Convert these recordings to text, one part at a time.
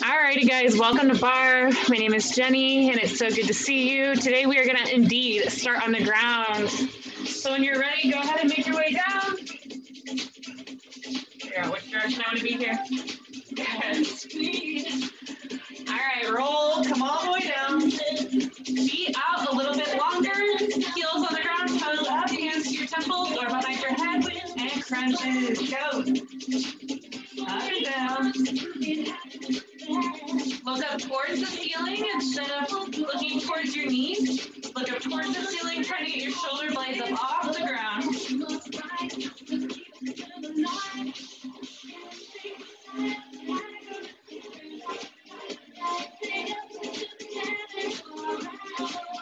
Alrighty guys, welcome to Bar. My name is Jenny and it's so good to see you. Today we are going to indeed start on the ground. So when you're ready, go ahead and make your way down. Figure out which direction I want to be here. Good. Alright, roll, come all the way down. Feet out a little bit longer. Heels on the ground, toes up, hands to your temples or behind your head, and crunches. Go. Up and down. Look up towards the ceiling instead of looking towards your knees. Look up towards the ceiling, trying to get your shoulder blades up off the ground.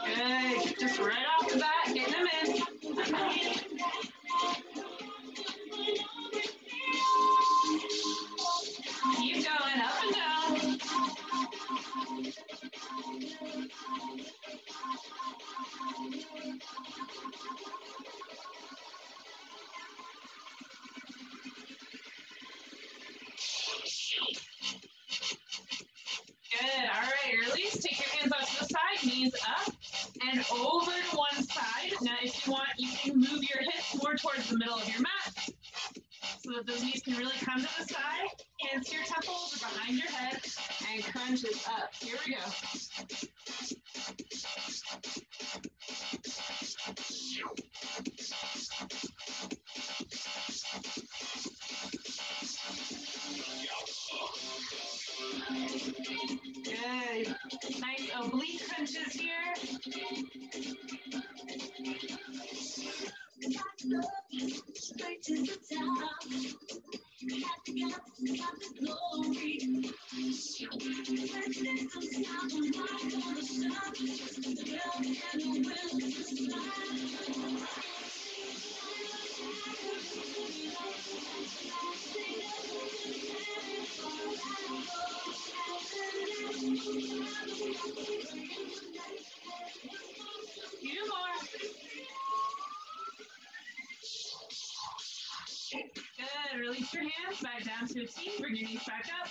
Good. Just right off the bat, getting them in. Keep going up and down. Good. All right, release. Take your hands out to the side, knees up and over to one side. Now, if you want, you can move your hips more towards the middle of your mat so that those knees can really come to the side. Hands to your temples or behind your head and crunches up. Here we go. Good. Nice oblique crunches here. Straight to the top. Few more. Good. Release your hands back down to a T. Bring your knees back up.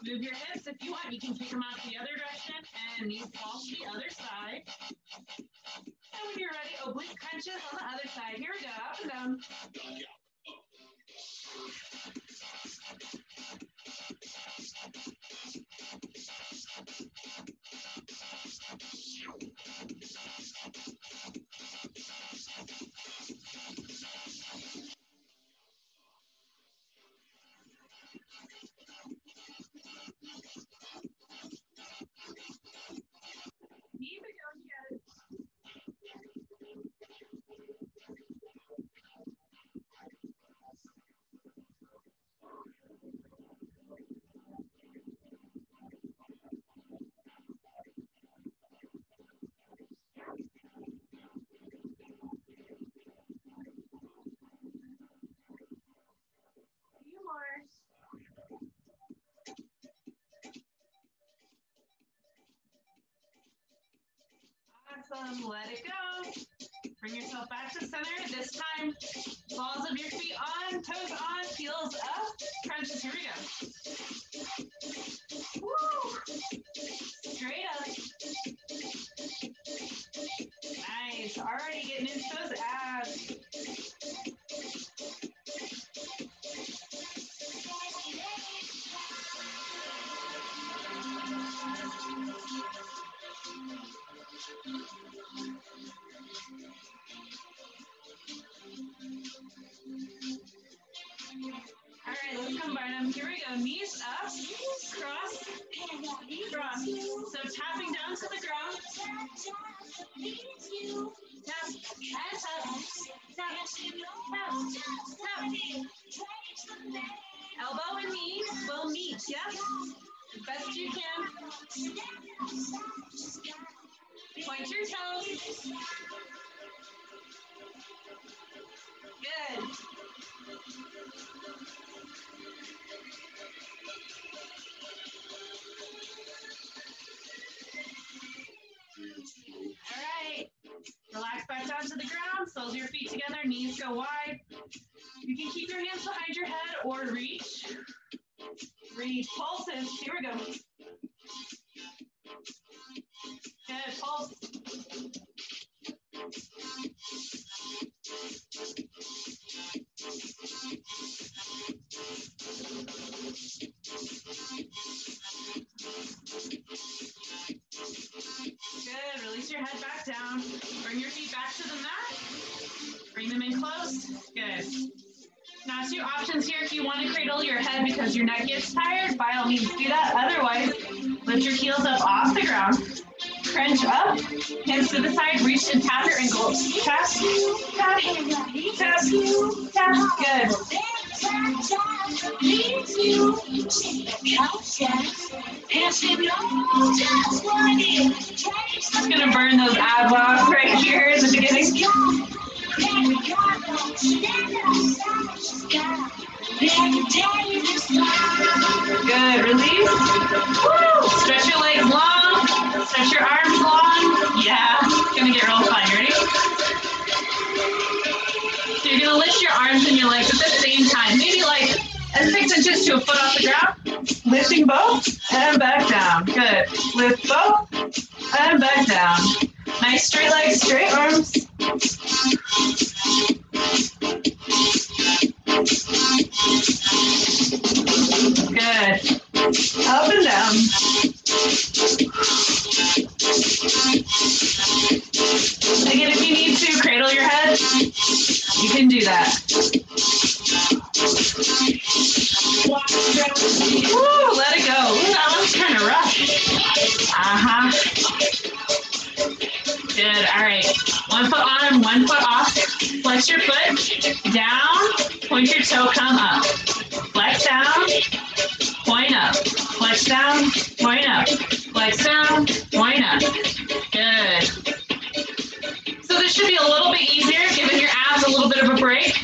Move your hips. If you want, you can kick them out to the other direction and knees fall to the other side. And when you're ready, oblique crunches on the other side. Here we go. Up and down. Keep it going, guys. Few more. Awesome. Let it go. Bring yourself back to center. This time, balls of your feet on, toes on, heels up. Crunches. Here we go. Woo! Straight up. Nice. Already getting into those abs. All right, let's combine them. Here we go. Knees up, cross, cross. So tapping down to the ground. Tap, and tap, tap, tap, tap. Elbow and knee will meet, yes? Best you can. Point your toes. Good. All right. Relax back down to the ground. Soles your feet together. Knees go wide. You can keep your hands behind your head or reach. Reach. Pulses. Here we go. Good, pulse. Good, release your head back down. Bring your feet back to the mat. Bring them in close. Good. Now, two options here. If you want to cradle your head because your neck gets tired, by all means do that. Otherwise, lift your heels up off the ground. Crunch up, hands to the side, reach and tap your ankles. Tap, tap, tap, tap. Good. Just gonna burn those abs off right here in the beginning. Good, release. Woo! Stretch your legs long, stretch your arms long. Yeah, it's gonna get real fun. You ready? So you're gonna lift your arms and your legs at the same time, maybe like 6 inches to a foot off the ground. Lifting both and back down. Good. Lift both and back down. Nice straight legs, straight arms. Good. Up and down. Again, if you need to cradle your head, you can do that. Woo, let it go. Ooh, that one's kind of rough. Good, all right. 1 foot on and 1 foot off. Flex your foot down, point your toe, come up. Flex down, point up. Flex down, point up. Flex down, point up. Good. So this should be a little bit easier, giving your abs a little bit of a break,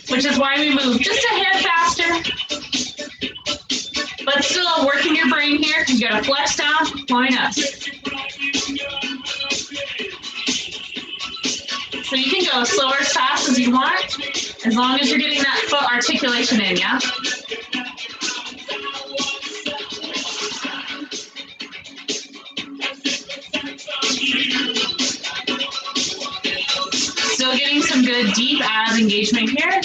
which is why we move just a hair faster. But still working your brain here. You gotta flex down, point up. So you can go slower as fast as you want, as long as you're getting that foot articulation in, yeah? Still getting some good deep ab engagement here.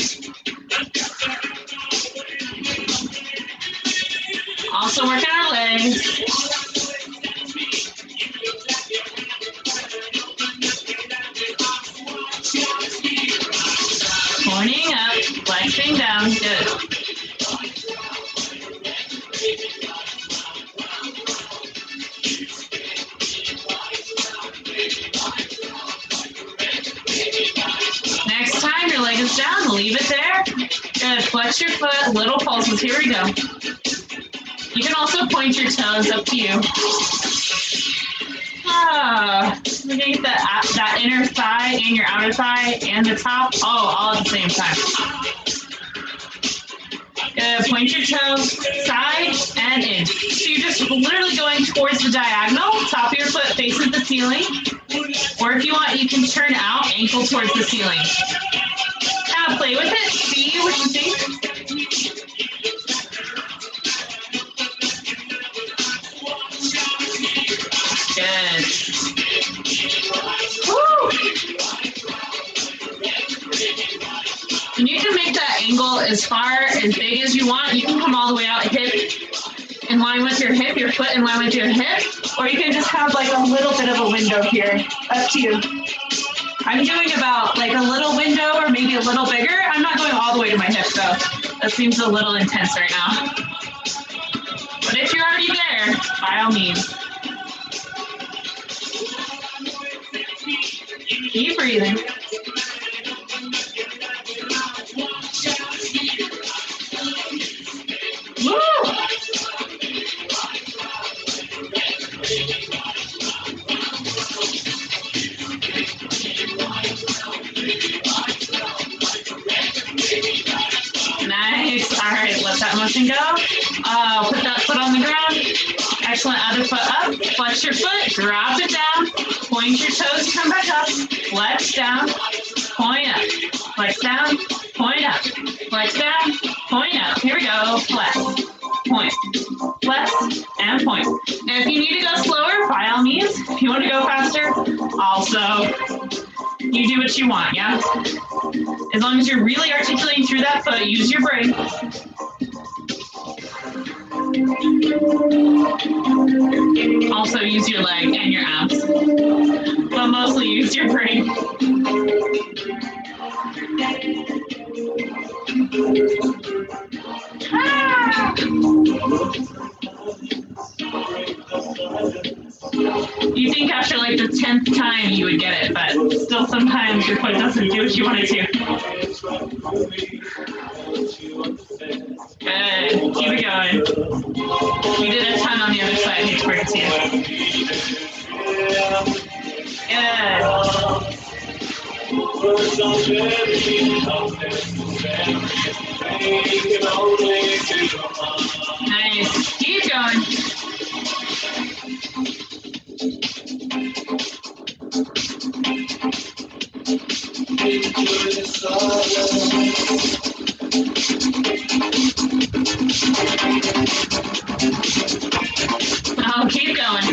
Also working our legs. Pointing up, flexing down, good. Next time your leg is down, leave it there. Good, flex your foot, little pulses, here we go. You can also point your toes, up to you. We're gonna get that inner thigh and your outer thigh and the top, all at the same time. Good, point your toes, side and in. So you're just literally going towards the diagonal, top of your foot faces the ceiling, or if you want, you can turn out, ankle towards the ceiling. Kind of play with it, see what you think. Good. Woo! And you can make that angle as far, as big as you want. You can come all the way out, hip in line with your hip, your foot in line with your hip, or you can just have like a little bit of a window here. Up to you. I'm doing about like a little window or maybe a little bigger. I'm not going all the way to my hip though. That seems a little intense right now. But if you're already there, by all means. Keep breathing. Woo! Nice. All right, let that motion go. Put that foot on the ground. Excellent. Other foot up. Flex your foot. Drop it down. Point your toes. Come back up. Flex down. Point up. Flex down. Point up. Flex down. Point up. Here we go. Flex. Point. Flex and point. And if you need to go slower, by all means, If you want to go faster, also, you do what you want, yeah? As long as you're really articulating through that foot, use your brain. Also use your leg and your abs, but mostly use your brain. Ah! You think after like the 10th time you would get it, but still sometimes your foot doesn't do what you want it to. Good. Keep it going. You did a ton on the other side. It's great to see you. Good. Nice. Keep going. Oh, keep going.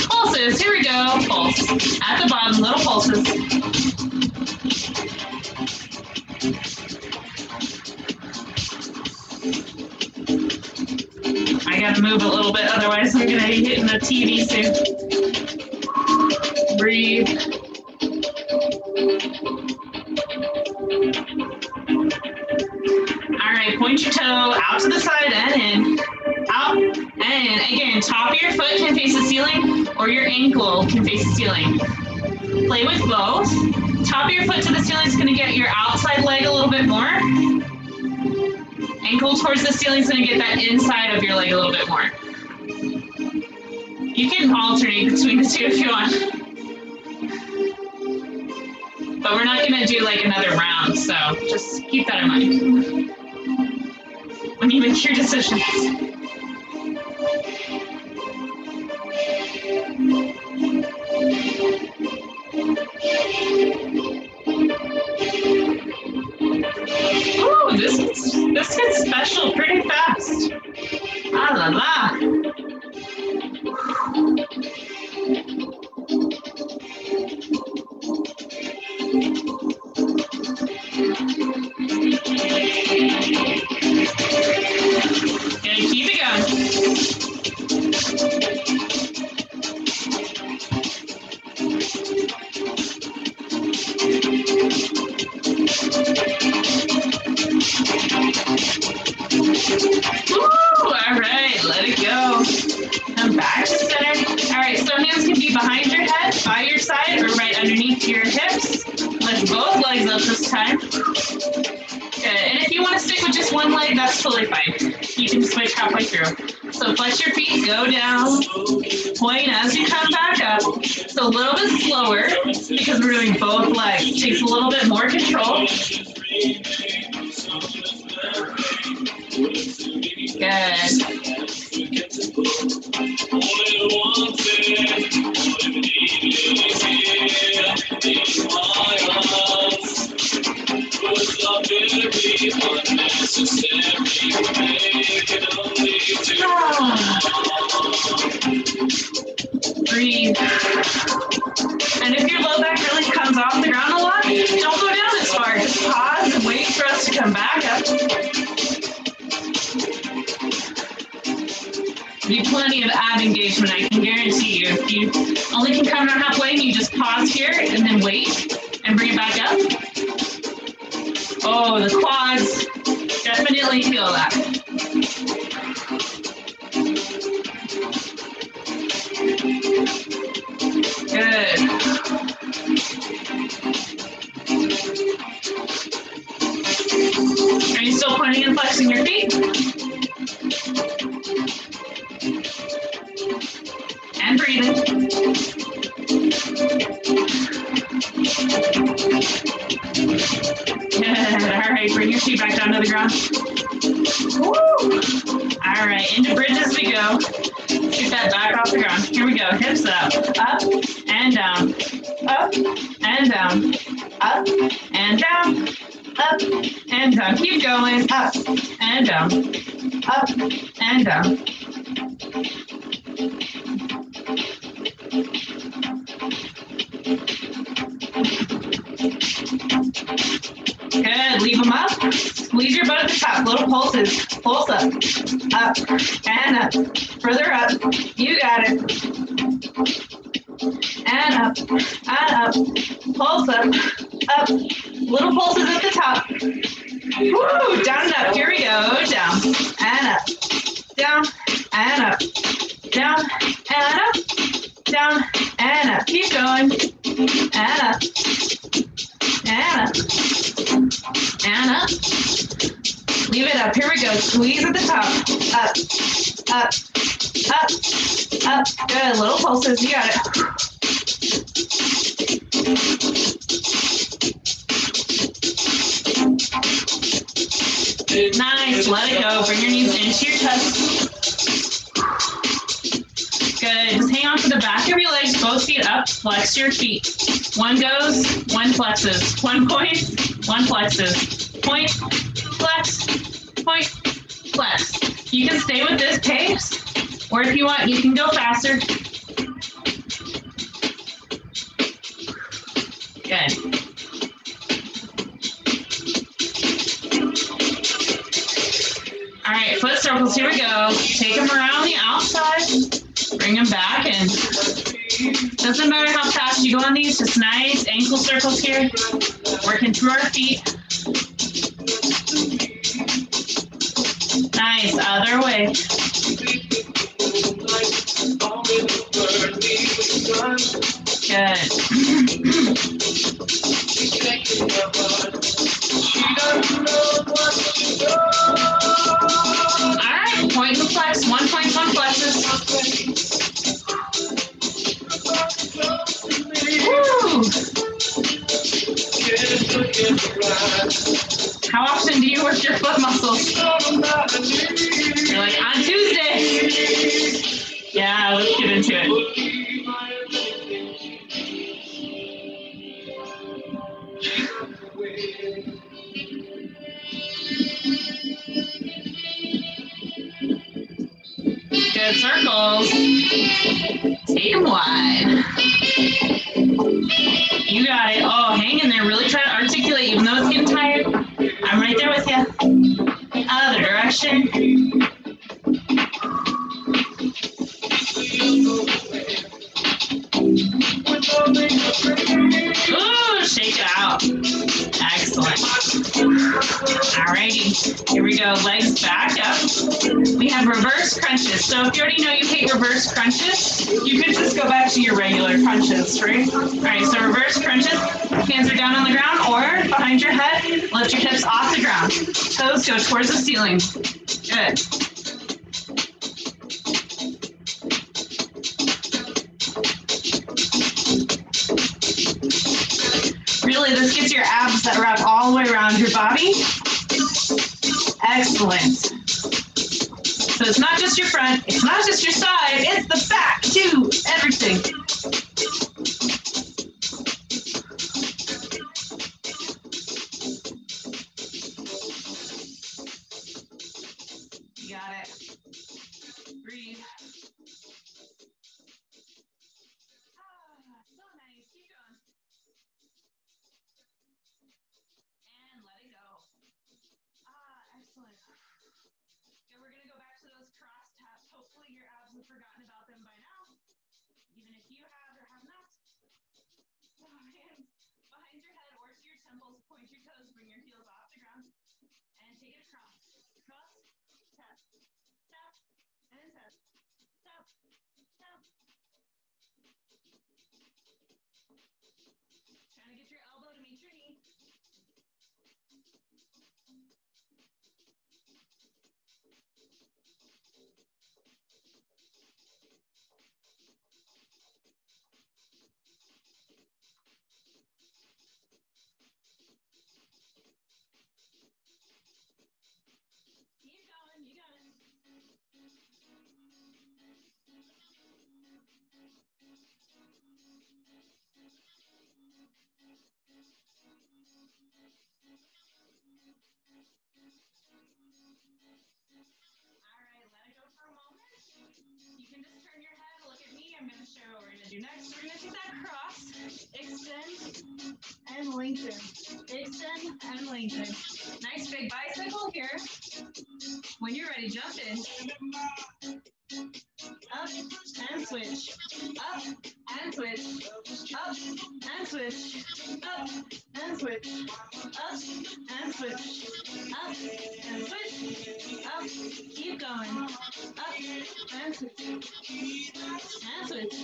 Pulses, here we go. Pulse. At the bottom, little pulses. I gotta move a little bit, otherwise I'm gonna be hitting the TV soon. Breathe. All right, point your toe out to the side and in. Out and in. Again, top of your foot can face the ceiling or your ankle can face the ceiling. Play with both. Top of your foot to the ceiling is gonna get your outside leg a little bit more. Ankle towards the ceiling is going to get that inside of your leg a little bit more. You can alternate between the two if you want. But we're not going to do like another round, so just keep that in mind when you make your decisions. Ooh, this gets special pretty fast. Ah la la. Okay, keep it going. All right, let it go. Come back to center. All right, so hands can be behind your head, by your side, or right underneath your hips. Lift both legs up this time. Good. And if you want to stick with just one leg, that's totally fine. You can switch halfway through. So flex your feet, go down, point as you come back up. So a little bit slower because we're doing both legs. Takes a little bit more control. Good. Breathe. And if your low back really comes off the ground a lot, don't go down as far. Just pause and wait for us to come back up. Be plenty of ab engagement, I can guarantee you. If you only can come around halfway, you just pause here and then wait and bring it back up. Oh, the quads, definitely feel that. Good. Are you still pointing and flexing your feet? And breathing. Good. All right, bring your feet back down to the ground. Woo. All right, into bridge as we go. Get that back off the ground. Here we go. Hips up and down. up and down, up and down, up and down. Keep going, up and down, up and down. Good, leave them up. Squeeze your butt at the top, little pulses. Pulse up and up, further up. You got it. And up, pulse up, little pulses at the top. Woo, down and up, here we go, down and up, down and up, down and up, down and up. Keep going, and up, and up, and up. Leave it up, here we go, squeeze at the top, up, good, little pulses, you got it. Nice, let it go, bring your knees into your chest. Good, just hang on to the back of your legs, both feet up, flex your feet. One goes, one flexes. One points, one flexes. Point, flex, point, flex. You can stay with this pace, or if you want, you can go faster. Good. All right, foot circles, here we go. Take them around the outside, bring them back in. Doesn't matter how fast you go on these, just nice ankle circles here. Working through our feet. Nice, other way. Good. All right, point and flex. One point, one flexes. Woo! How often do you work your foot muscles? You're like, on Tuesday. Yeah, let's get into it. Good circles. Take them wide. You got it. Oh, hang in there. Really try to articulate, even though it's getting tired. I'm right there with you. Other direction. Ooh, shake it out. Excellent. Alrighty, here we go. Legs back up. We have reverse crunches. So if you already know you hate reverse crunches, you could just go back to your regular crunches, right? All right, so reverse crunches. Hands are down on the ground or behind your head. Lift your hips off the ground. Toes go towards the ceiling. Good. Really, this gets your abs that wrap all the way around your body. Excellent. So it's not just your front, it's not just your side, it's the back too, everything. You got it. Breathe. So nice. Keep going. And let it go. Excellent. Okay, we're going to go back to those cross taps. Hopefully your abs have forgotten about them by now. Even if you have or have not. So hands behind your head or to your temples. Point your toes. Bring your heels off the ground. And take it across. Cross, tap, tap, and tap. Tap, tap. Trying to get your elbow to meet your knee. Keep I'm going to show what we're going to do next. We're going to take that cross, extend, and lengthen. Extend and lengthen. Nice big bicycle here. When you're ready, jump in. Up and switch. Up and switch. Up and switch. Up and switch. Up and switch. Up and switch. Up. Keep going. Up and switch. And switch.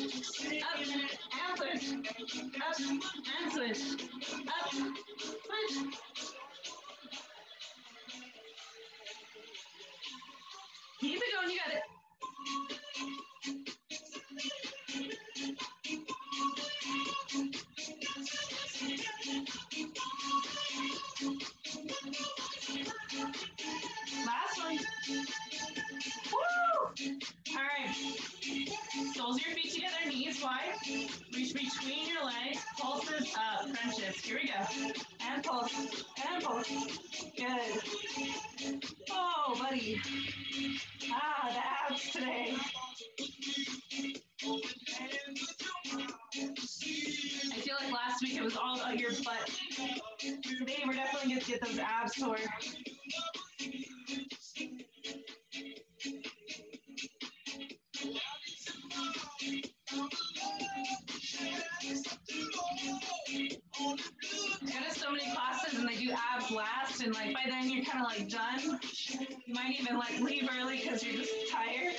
Up and switch. Up and switch. Up. Switch. Keep it going. You got it. Last one. Woo! All right. Soles of your feet together, knees wide. Reach between your legs. Pulses up. Crunches. Here we go. And pulse. And pulse. Good. Oh, buddy. The abs today. I feel like last week it was all about your butt. Today we're definitely going to get those abs sore. I go to so many classes and they do abs last, and like by then you're kind of like done. You might even like leave early because you're just tired.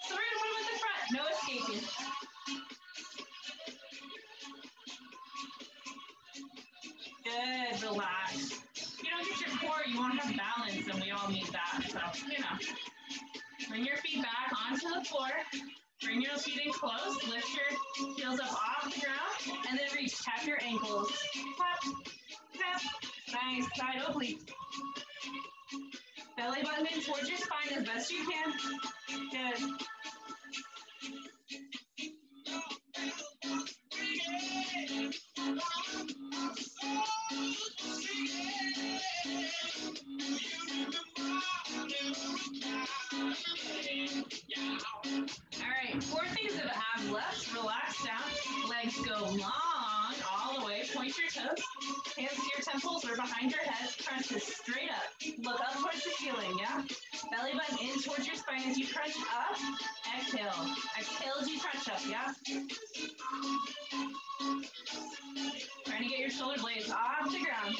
So we're gonna put them at the front, no escaping. Good, relax. If you don't get your core, you won't have balance, and we all need that. So, you know, bring your feet back onto the floor. Bring your feet in close. Lift your heels up off the ground, and then reach. Tap your ankles. Tap, tap. Nice. Side oblique. Belly button in towards your spine as best you can. Good. All right, 4 things of abs left. Relax down. Legs go long all the way. Point your toes. Hands to your temples or behind your head. Crunches straight up. Look up towards the ceiling, yeah? Belly button in towards your spine as you crunch up. Exhale. Exhale as you crunch up, yeah? Trying to get your shoulder blades off the ground.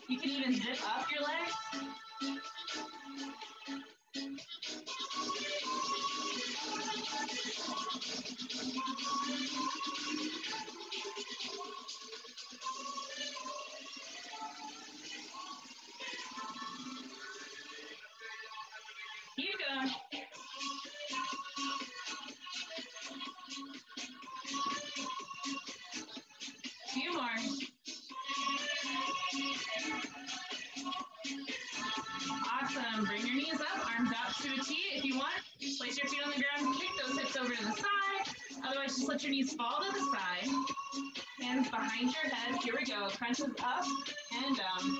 You can even zip up your legs. Keep going. Few more. Awesome. Bring your knees up, arms out to a T if you want. Place your feet on the ground, kick those hips over to the side. Otherwise, just let your knees fall to the side. Hands behind your head. Here we go. Crunches up and down.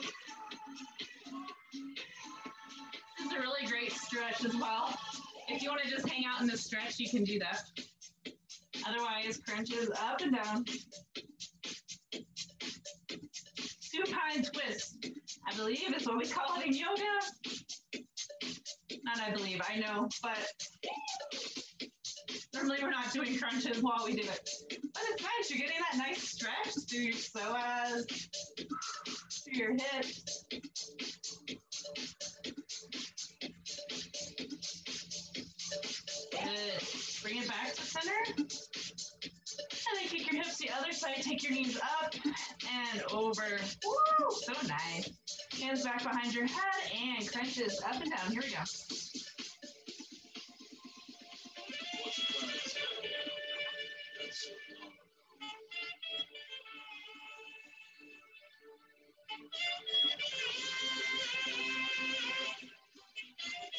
This is a really great stretch as well. If you want to just hang out in the stretch, you can do that. Otherwise, crunches up and down. Supine twist, I believe is what we call it in yoga. Not I believe, I know, but normally we're not doing crunches while we do it. But it's nice, you're getting that nice stretch through your psoas, through your hips. Good. Bring it back to center. And then kick your hips the other side, take your knees up and over. Woo, so nice. Hands back behind your head and crunches up and down. Here we go.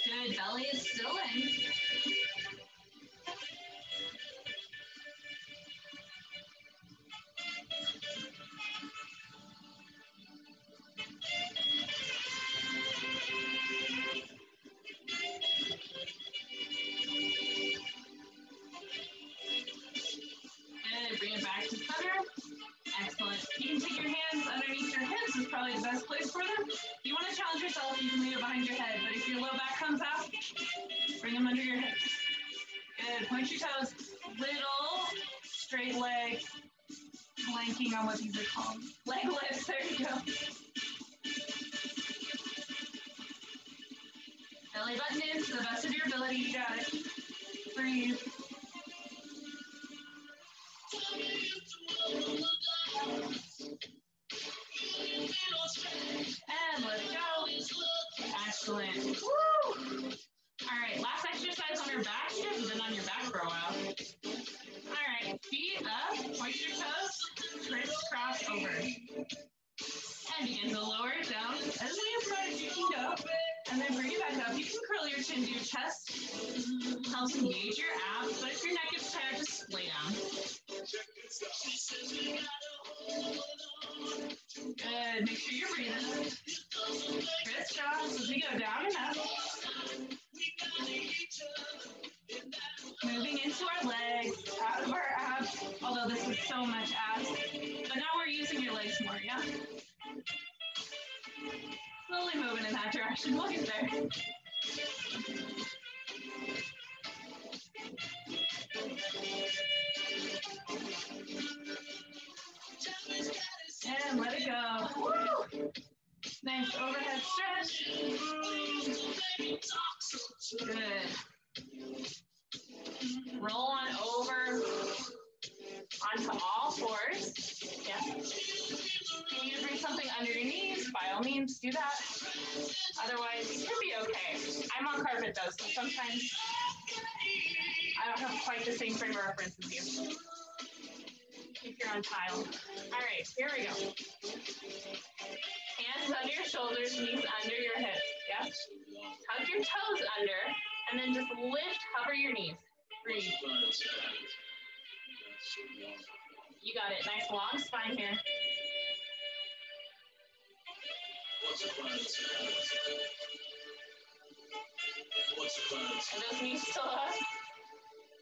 Good, belly is still in. Bring it back to center. Excellent. You can take your hands underneath your hips. Is probably the best place for them. If you want to challenge yourself, you can leave it behind your head. But if your low back comes out, bring them under your hips. Good. Point your toes. Little straight leg. Blanking on what these are called. Leg lifts. There you go. Belly button in to the best of your ability. You got it. Breathe. And let it go. Excellent. Woo! All right, last exercise on your back. You guys have been on your back for a while. All right, feet up, point your toes, crisscross over. And begin to lower it down as far as you can go. And then bring it back up. You can curl your chin to your chest. Helps engage your abs, but if your neck is tired, just lay down. Good. Make sure you're breathing. Crisscross as we go down and up. Moving into our legs, out of our abs. Although this is so much abs. But now we're using your legs more, yeah? Slowly moving in that direction. We'll get there. And let it go. Woo! Nice overhead stretch. Good. Roll on over onto all fours. Yeah. Can you bring something under your knees? By all means, do that. Otherwise, you should be okay. I'm on carpet though, so sometimes I don't have quite the same frame of reference as you. If you're on tile. All right, here we go. Hands under your shoulders, knees under your hips. Yes? Tuck your toes under, and then just lift, hover your knees. Breathe. You got it. Nice long spine here. And those knees still up.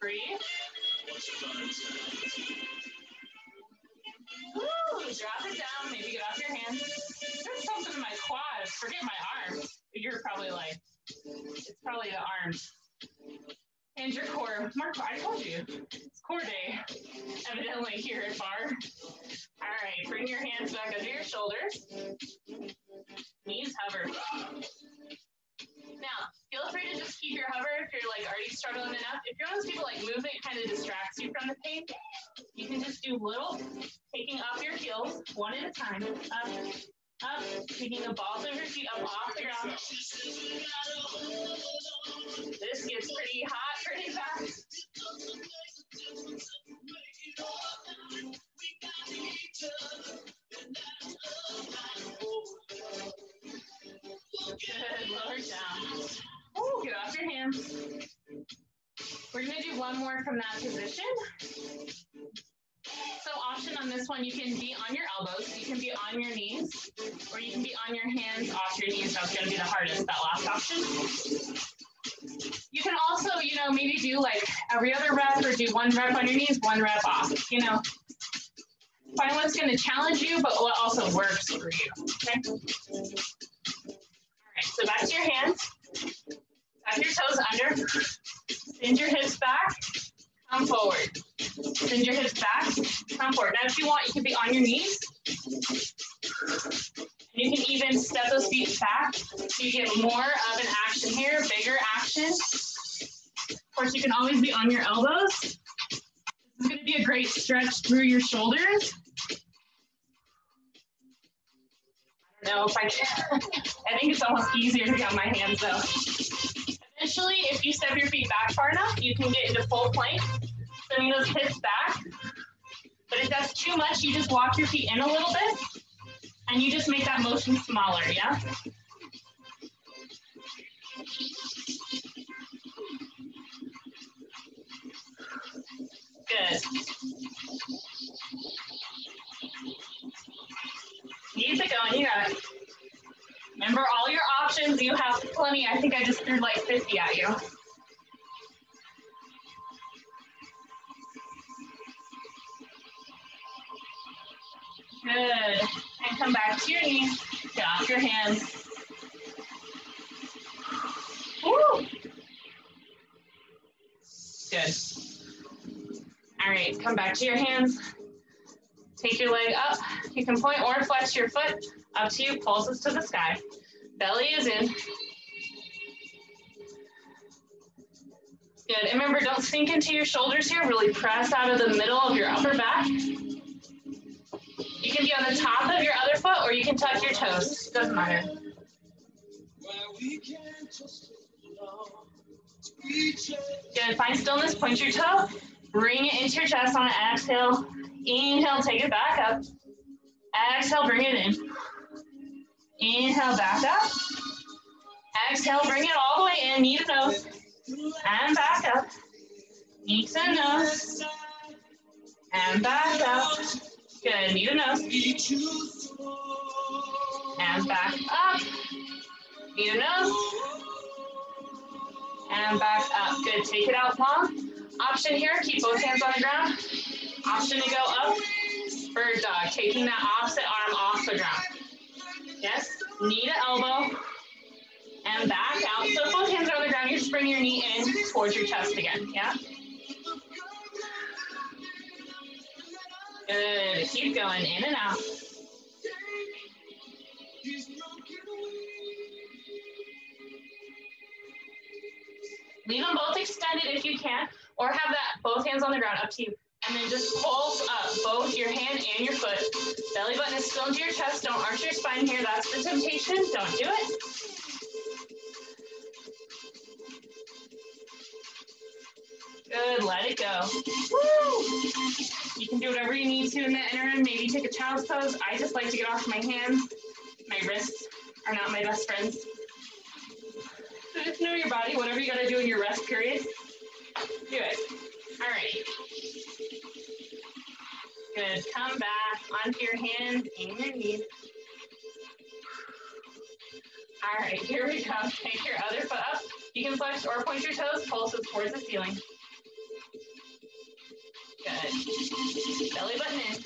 Breathe. Woo! Drop it down. Maybe get off your hands. There's something in my quads. Forget my arms. You're probably like, it's probably the arms. And your core. Mark, I told you. It's core day. Evidently here at bar. All right. Bring your hands back under your shoulders. Knees hover. Now, feel free to just keep your hover if you're like already struggling enough. If you're one of those people like movement kind of distracts you from the pain, you can just do little, taking off your heels one at a time. Up, up, taking the balls of your feet up off the ground. This gets pretty hot pretty fast. Good, lower down. Ooh, get off your hands. We're gonna do one more from that position. So option on this one, you can be on your elbows, you can be on your knees, or you can be on your hands off your knees. That's gonna be the hardest, that last option. You can also, maybe do like every other rep or do one rep on your knees, one rep off, Find what's gonna challenge you, but what also works for you, okay? All right, so back to your hands. Tuck your toes under. Bend your hips back. Come forward. Bend your hips back. Come forward. Now, if you want, you can be on your knees. You can even step those feet back so you get more of an action here, bigger action. Of course, you can always be on your elbows. This is going to be a great stretch through your shoulders. I don't know if I can. I think it's almost easier to be on my hands though. Eventually, if you step your feet back far enough, you can get into full plank. Sending those hips back. But if that's too much, you just walk your feet in a little bit and you just make that motion smaller, yeah? Good. Keep it going, you got it. Remember all your options, you have plenty. I think I just threw like 50 at you. Good. And come back to your knees. Get off your hands. Woo. Good. All right, come back to your hands. Take your leg up. You can point or flex your foot. Up to you, pulses to the sky. Belly is in. Good, and remember, don't sink into your shoulders here. Really press out of the middle of your upper back. You can be on the top of your other foot, or you can tuck your toes. Doesn't matter. Good, find stillness, point your toe. Bring it into your chest on an exhale. Inhale, take it back up. Exhale, bring it in. Inhale, back up. Exhale, bring it all the way in, knee to nose. And back up. Knee to nose. And back up. Good, knee to nose. And back up. Knee to nose. And back up. Good, take it out long. Option here, keep both hands on the ground. Option to go up, bird dog, taking that opposite arm off the ground. Yes, knee to elbow, and back out. So if both hands are on the ground, you just bring your knee in towards your chest again, yeah? Good, keep going, in and out. Leave them both extended if you can, or have that both hands on the ground, up to you. And then just pulse up, both your hand and your foot. Belly button is still into your chest. Don't arch your spine here. That's the temptation. Don't do it. Good, let it go. Woo! You can do whatever you need to in the interim. Maybe take a child's pose. I just like to get off my hands. My wrists are not my best friends. So just know your body, whatever you gotta do in your rest period, do it. All right. Good, come back onto your hands and your knees. All right, here we go. Take your other foot up. You can flex or point your toes, pulses towards the ceiling. Good. Belly button in.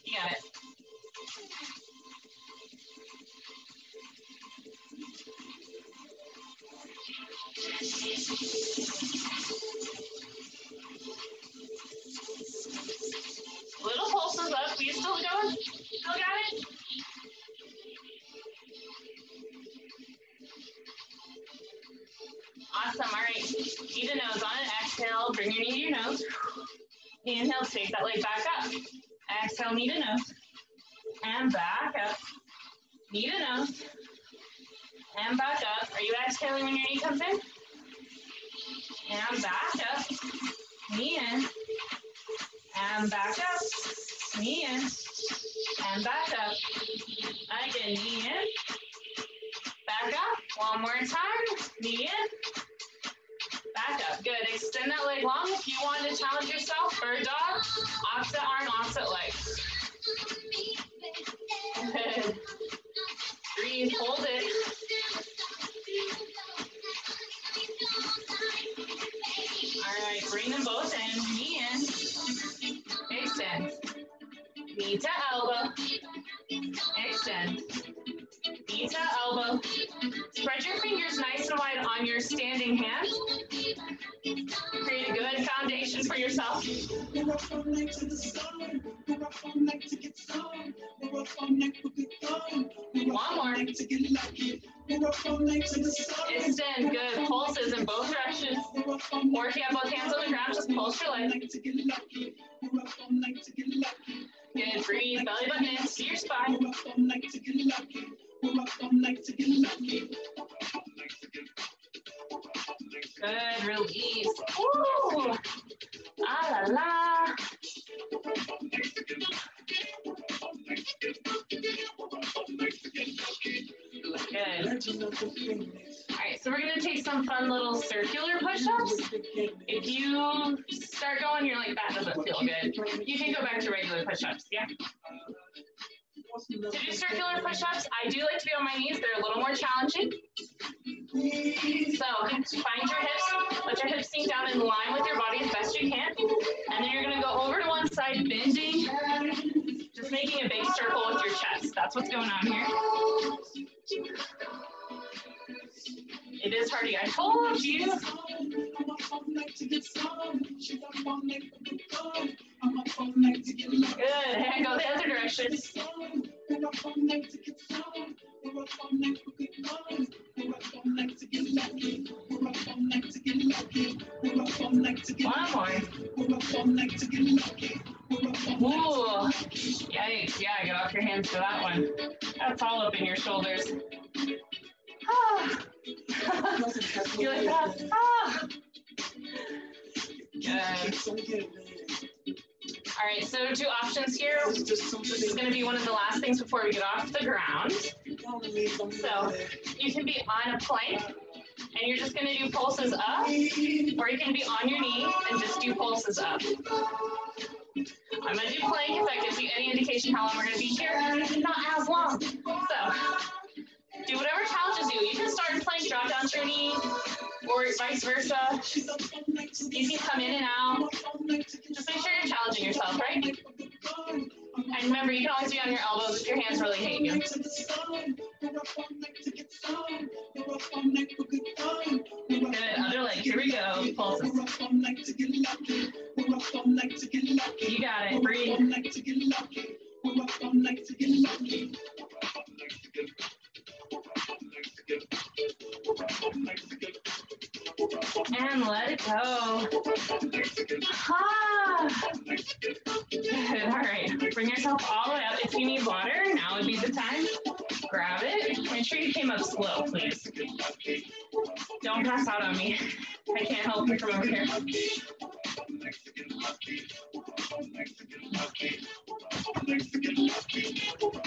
You got it. Little pulses up. You still going? Still got it? Awesome. All right. Knee to nose on an exhale. Bring your knee to your nose. Inhale, take that leg back up. Exhale, knee to nose. And back up. Knee to nose. And back up. Are you exhaling when your knee comes in? And back up. Knee in. And back up. Knee in. And back up. Again, knee in. Back up. One more time. Knee in. Back up. Good. Extend that leg long. If you want to challenge yourself, bird dog, opposite arm, opposite leg. Good. Breathe. Hold it. All right. Bring them both in. Knee in. Extend. Knee to elbow. Extend. Knee to elbow. Spread your fingers nice and wide on your standing hand. Create a good foundation for yourself. One more. Extend. Good. Pulses in both directions. Or if you have both hands on the ground, just pulse your leg. Good. Breathe. Belly button into your spine. Good. Release. Woo! Ah la la. Good. All right, so we're going to take some fun little circular push-ups. If you start going, you're like, that doesn't feel good. You can go back to regular push-ups, yeah? To do circular push-ups, I do like to be on my knees. They're a little more challenging. So find your hips, let your hips sink down in line with your body as best That's what's going on here. It is hardy. I told you. Good. And go the other direction. One more. Ooh. Yikes. Yeah, get off your hands for that one. That's all up in your shoulders. Ah. You like that? Ah. Good. All right, so 2 options here. This is going to be one of the last things before we get off the ground. So you can be on a plank, and you're just going to do pulses up, or you can be on your knee and just do pulses up. I'm going to do plank if that gives you any indication how long we're going to be here. Not as long. So do whatever challenges you. You can start in plank, drop down to your knee, or vice versa. You can come in and out. Just make sure you're challenging yourself, right? And remember, you can always be on your elbows if your hands really hate you. Good, other leg, here we go, pulses. You got it, breathe. And let it go. Ah. Good. All right. Bring yourself all the way up. If you need water, now would be the time. Grab it. Make sure you came up slow, please. Don't pass out on me. I can't help you from over here.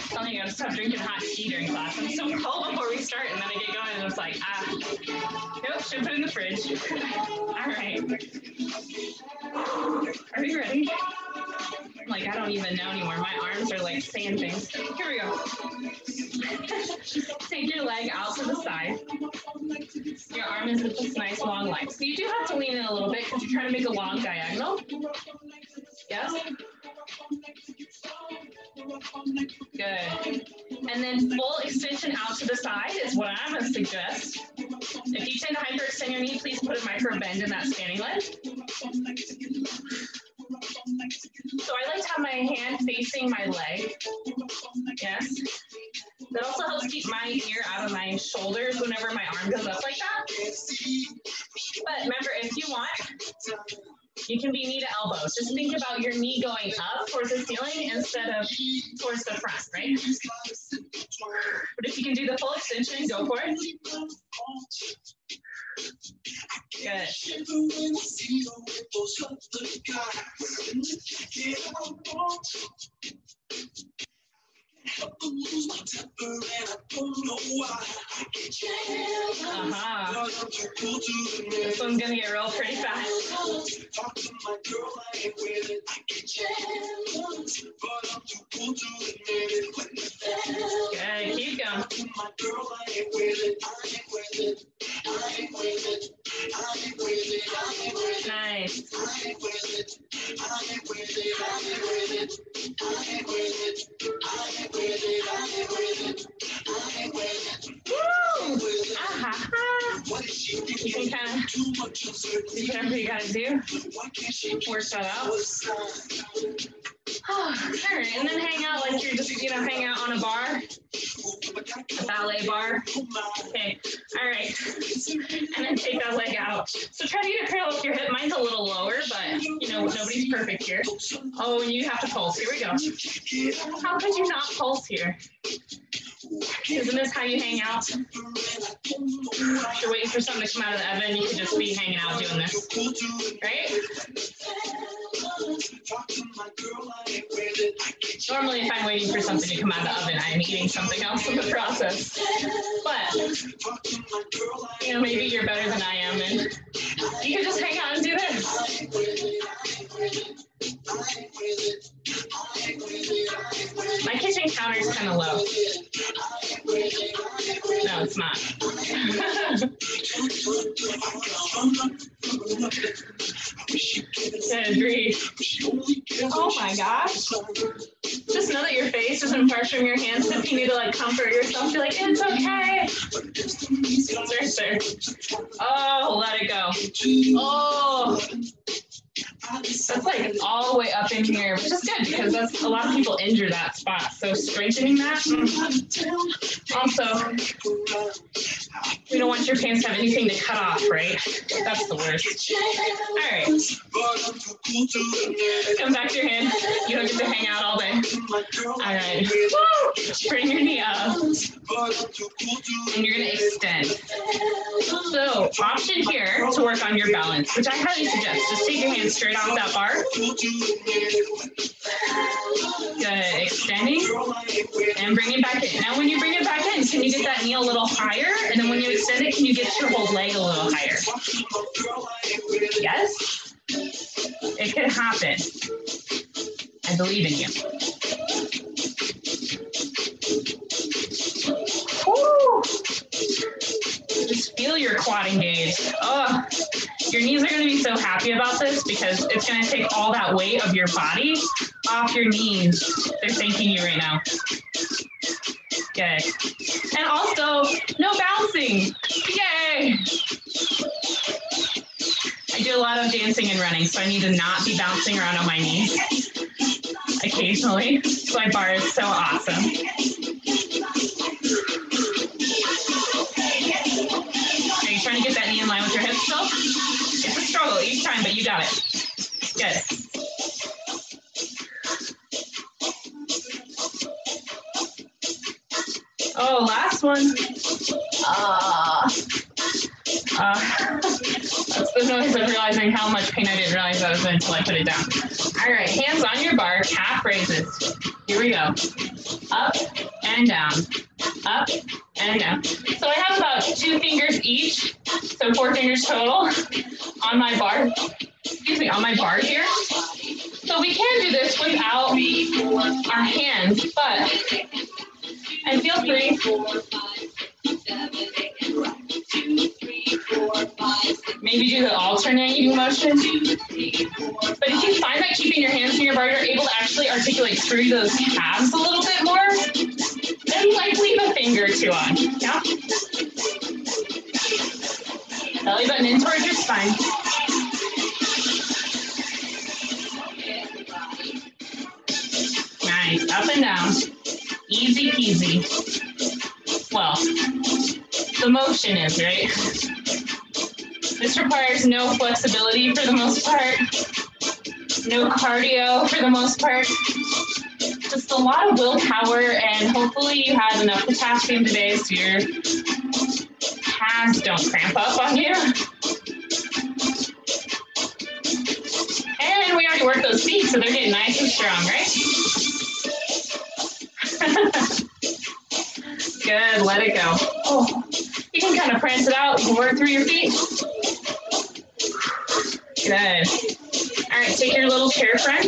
Telling you, I gotta stop drinking hot tea during class. I'm so cold before we start, and then I get going, and it's like, nope, should put it in the fridge. All right. Are we ready? Like, I don't even know anymore. My arms are like saying things. Here we go. Take your leg out to the side. Your arm is with this nice long leg. So you do have to lean in a little bit because you're trying to make a long diagonal. Yes? Good. And then full extension out to the side is what I'm going to suggest. If you tend to hyperextend your knee, please put a micro bend in that standing leg. So I like to have my hand facing my leg. Yes. That also helps keep my ear out of my shoulders whenever my arm goes up like that. But remember, if you want, you can be knee to elbows. Just think about your knee going up towards the ceiling instead of towards the front, right? But if you can do the full extension, go for it. Good. This one's gonna get real pretty fast. Good, keep going. Nice. Woo! You can kind of do whatever you gotta do. Work that out. All right, and then hang out like you're just, hang out on a bar, a ballet bar. Okay, all right, and then take that leg out. So try to get a curl with your hip. Mine's a little lower, but nobody's perfect here. Oh, and you have to pulse. Here we go. How could you not pulse here? Isn't this how you hang out? If you're waiting for something to come out of the oven, you could just be hanging out doing this, right? Normally, if I'm waiting for something to come out of the oven, I'm eating something else in the process. But, maybe you're better than I am, and you can just hang out and do this. My kitchen counter is kind of low. No, it's not. Good, breathe. Oh my gosh. Just know that your face isn't far from your hands. If you need to like comfort yourself, be like, it's okay. It's right there. Oh, let it go. Oh. That's like all the way up in here, which is good because that's a lot of people injure that spot. So strengthening that. Also, we don't want your pants to have anything to cut off, right? That's the worst. All right. Come back to your hand. You don't get to hang out all day. All right. Bring your knee up. And you're going to extend. So, option here to work on your balance, which I highly suggest. Just take your hands straight off that bar. Good. Extending. And bring it back in. Now, when you bring it back in, can you get that knee a little higher? And then when you extend it, can you get your whole leg a little higher? Yes? It could happen. I believe in you. Woo! Just feel your quad engaged. Oh, your knees are going to be so happy about this because it's going to take all that weight of your body off your knees. They're thanking you right now. Good. And also, no bouncing. Yay! I do a lot of dancing and running, so I need to not be bouncing around on my knees occasionally. So my bar is so awesome. Are you trying to get that knee in line with your hips still? It's a struggle each time, but you got it. Good. Oh, last one. That's the noise of realizing how much pain I didn't realize I was in until I put it down. All right, hands on your bar, calf raises. Here we go. Up and down. Up and down. So I have about 2 fingers each, so 4 fingers total on my bar. Excuse me, on my bar here. So we can do this without our hands, but and feel free. Maybe do the alternating motion. But if you find that keeping your hands in your bar, you're able to actually articulate through those calves a little bit more, then like leave a finger or two on. Yeah? Belly button in towards your spine. Nice. Up and down. Easy peasy. Well, the motion is, right? This requires no flexibility for the most part, no cardio for the most part, just a lot of willpower, and hopefully you had enough potassium today so your calves don't cramp up on you. And we already worked those feet, so they're getting nice and strong, right? Good, let it go. Oh, you can kind of prance it out. You can work through your feet. Good. All right, take your little chair friend.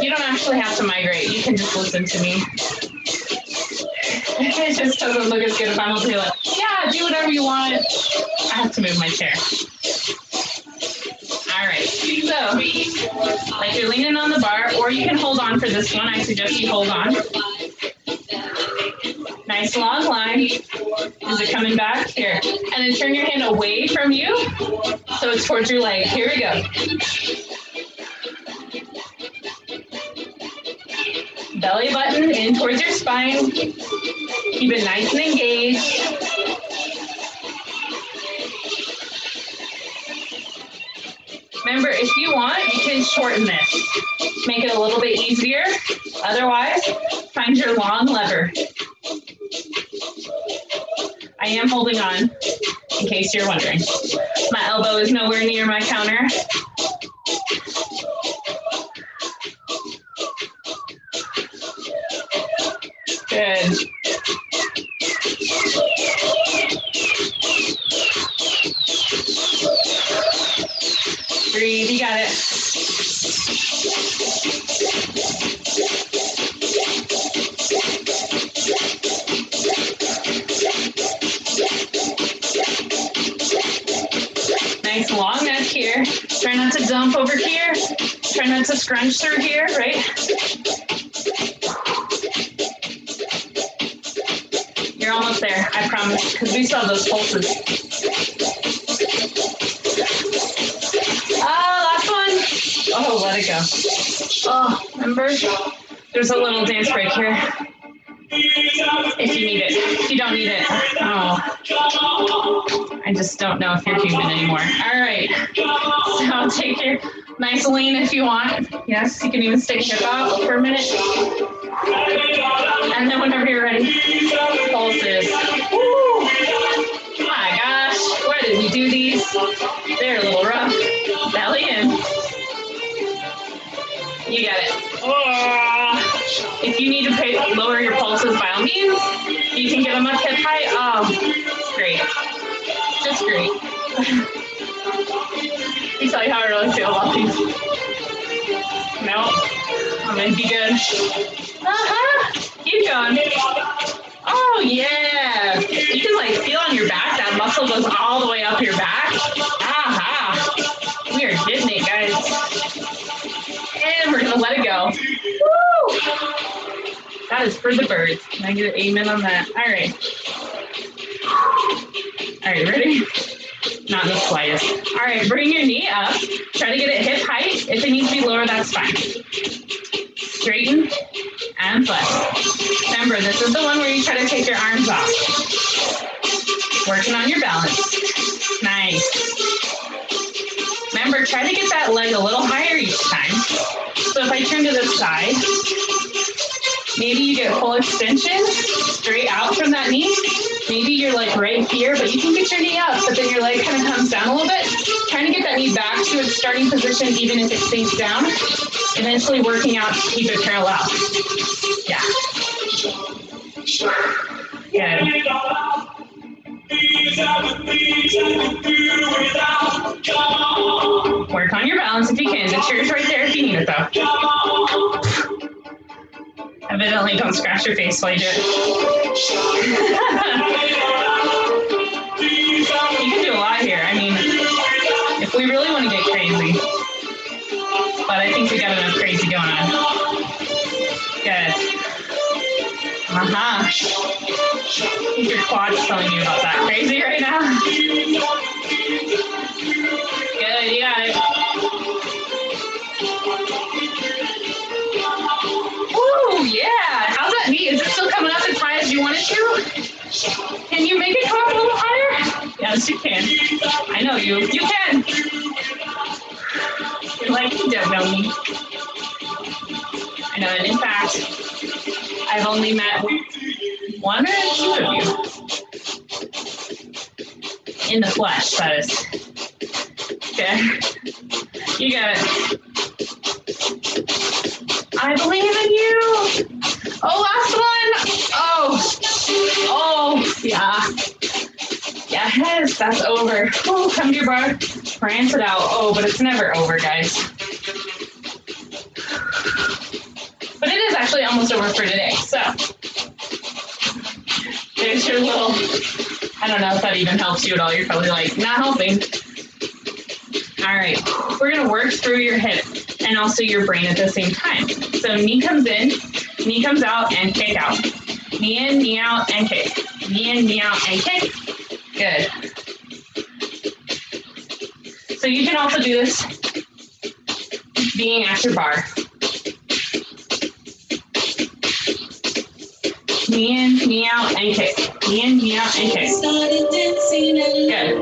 You don't actually have to migrate. You can just listen to me. It just doesn't look as good if I'm over here like, yeah, do whatever you want. I have to move my chair. All right, so like you're leaning on the bar, or you can hold on for this one. I suggest you hold on. Nice long line. Is it coming back? Here. And then turn your hand away from you, so it's towards your leg. Here we go. Belly button in towards your spine. Keep it nice and engaged. Remember, if you want, you can shorten this. Make it a little bit easier. Otherwise, find your long lever. I am holding on, in case you're wondering. My elbow is nowhere near my counter. Good. Breathe, you got it. Nice long neck. here. Try not to dump over here. Try not to scrunch through here, right? You're almost there, I promise, because we still have those pulses. Last one. Oh, let it go. Oh, remember? There's a little dance break here. If you need it. If you don't need it, oh. I just don't know if you're human anymore. All right. So take your nice lean if you want. Yes, you can even stick hip out for a minute. And then whenever you're ready, pulses. Woo! My gosh, why did we do these? They're a little rough. Belly in. You got it. Oh. If you need to lower your pulses, by all means, you can get them up hip height. Oh, great. Just great. Let me tell you how I really feel about these. Nope. I'm gonna be good. Keep going. Oh, yeah. You can like feel on your back, that muscle goes all the way up your back. We are getting it, guys. And we're gonna let it go. Woo! That is for the birds. Can I get an amen on that? All right. All right, ready? Not in the slightest. All right, bring your knee up. Try to get it hip height. If it needs to be lower, that's fine. Straighten and flex. Remember, this is the one where you try to take your arms off. Working on your balance. Nice. Remember, try to get that leg a little higher each time. So if I turn to the side, maybe you get full extension straight out from that knee. Maybe you're like right here, but you can get your knee up, but then your leg kind of comes down a little bit. Trying to get that knee back to its starting position, even if it sinks down. Eventually working out to keep it parallel. Yeah. Good. Work on your balance if you can. The chair's right there if you need it though. Evidently don't scratch your face while you do it. You can do a lot here. I mean, if we really want to get crazy. But I think we got enough crazy going on. Good. I think your quad's telling you about that. Crazy right now? Good, you got it. Woo, yeah. How's that knee? Is it still coming up as high as you want it to? Can you make it come up a little higher? Yes, you can. I know you. You can. You're like, you don't know me. I know, and in fact, I've only met one or two of you. In the flesh, that is. Okay. You got it. I believe in you. Oh, last one. Oh, yeah. Yes, that's over. Oh, come to your bar. Prance it out. Oh, but it's never over, guys. But it is actually almost over for today. So there's your little, I don't know if that even helps you at all. You're probably like, not helping. All right, we're gonna work through your hip and also your brain at the same time. So knee comes in, knee comes out, and kick out. Knee in, knee out, and kick. Knee in, knee out, and kick. Good. So you can also do this being at your bar. Knee in, knee out, and kick. Knee in, knee out, and kick. Good.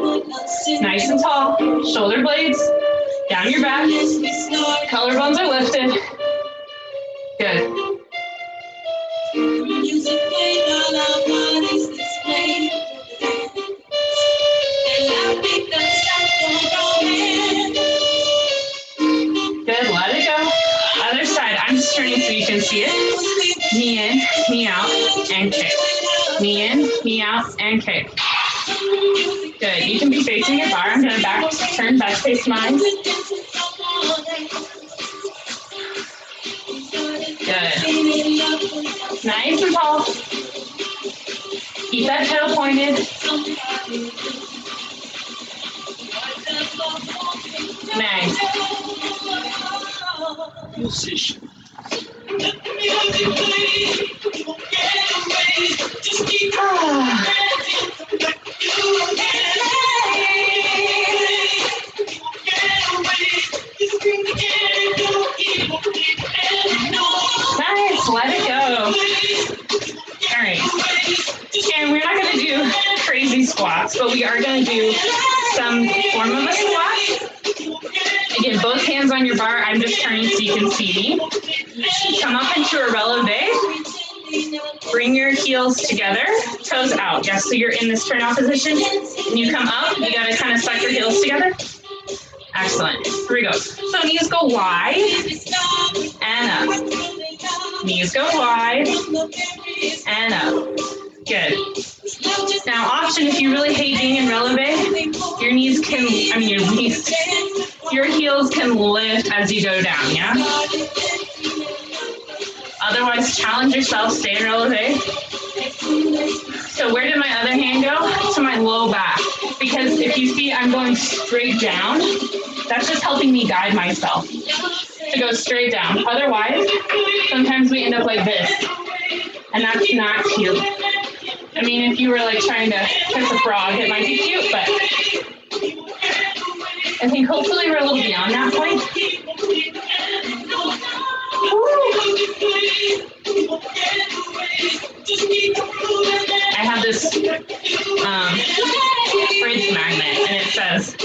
Nice and tall. Shoulder blades down your back. Collarbones are lifted. Good. Good. Let it go. Other side. I'm just turning so you can see it. Knee in, knee out, and kick. Knee in, knee out, and kick. Good. You can be facing your bar. I'm going to turn back face mine. Good. Nice and tall. Keep that toe pointed. Nice. Nice, let it go. All right. And we're not going to do crazy squats, but we are going to do some form of a squat. Again, both hands on your bar. I'm just turning so you can see me. Come up into a releve. Bring your heels together, toes out. Yes, so you're in this turn-out position. When you come up, you got to kind of suck your heels together. Excellent. Here we go. So knees go wide and up. Knees go wide and up. Good. Now, often if you really hate being in releve, your heels can lift as you go down, yeah? Otherwise, challenge yourself, stay in releve. So where did my other hand go? To my low back. Because if you see I'm going straight down, that's just helping me guide myself to go straight down. Otherwise, sometimes we end up like this. And that's not cute. I mean, if you were like trying to kiss a frog, it might be cute, but I think hopefully we're a little beyond that point. I have this fridge magnet, and it says,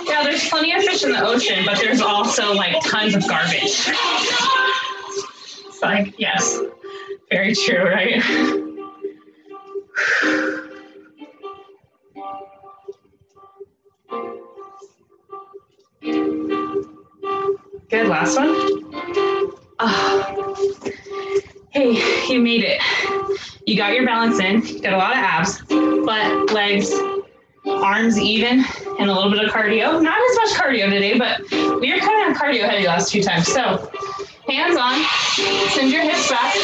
yeah, there's plenty of fish in the ocean, but there's also like tons of garbage. It's like, yes, very true, right? Good, last one. Oh. Hey, you made it. You got your balance in, you got a lot of abs, butt, legs, arms even, and a little bit of cardio. Not as much cardio today, but we were kind of cardio heavy last few times. So hands on, send your hips back.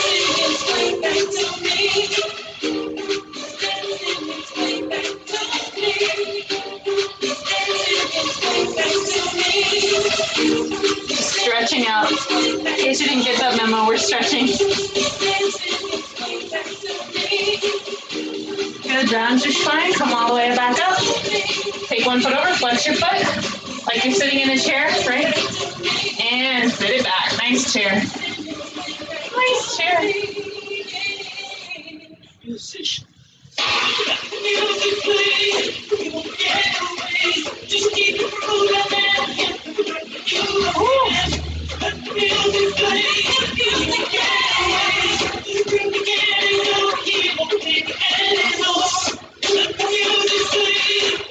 Stretching out. In case you didn't get that memo, we're stretching. Good, round your spine, come all the way back up. Take one foot over, flex your foot, like you're sitting in a chair, right? And sit it back, nice chair. Nice chair. Position.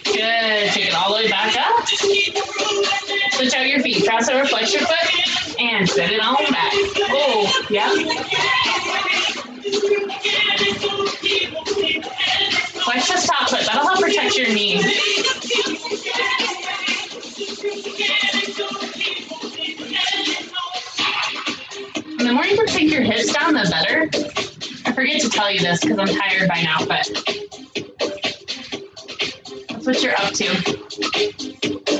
Good, take it all the way back up. Switch out your feet, cross over, flex your foot, and set it on back. Oh, yeah. Flex this top foot, that'll help protect your knee. And the more you can take your hips down, the better. I forget to tell you this because I'm tired by now, but that's what you're up to.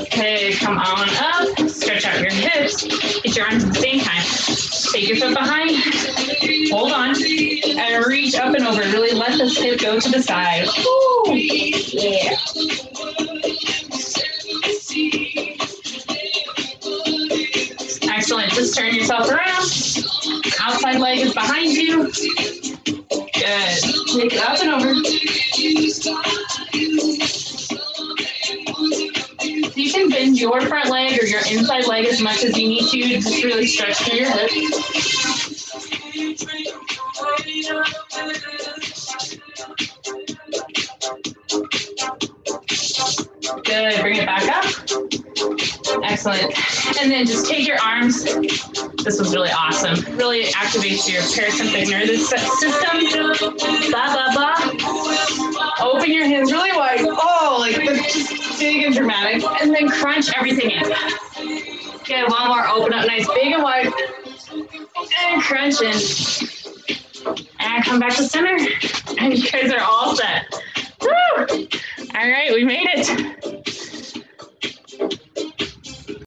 Okay, come on up, stretch out your hips, get your arms at the same time. Take your foot behind, hold on, and reach up and over. Really let this hip go to the side. Woo! Yeah. Excellent, just turn yourself around. Outside leg is behind you. Good, take it up and over. You can bend your front leg or your inside leg as much as you need to just really stretch through your hips. Good, bring it back up. Excellent. And then just take your arms. This was really awesome. Really activates your parasympathetic nervous system. Blah, blah, blah. Open your hands really wide. Oh, like just big and dramatic. And then crunch everything in. Good, one more. Open up nice, big and wide. And crunch in. And come back to center. And you guys are all set.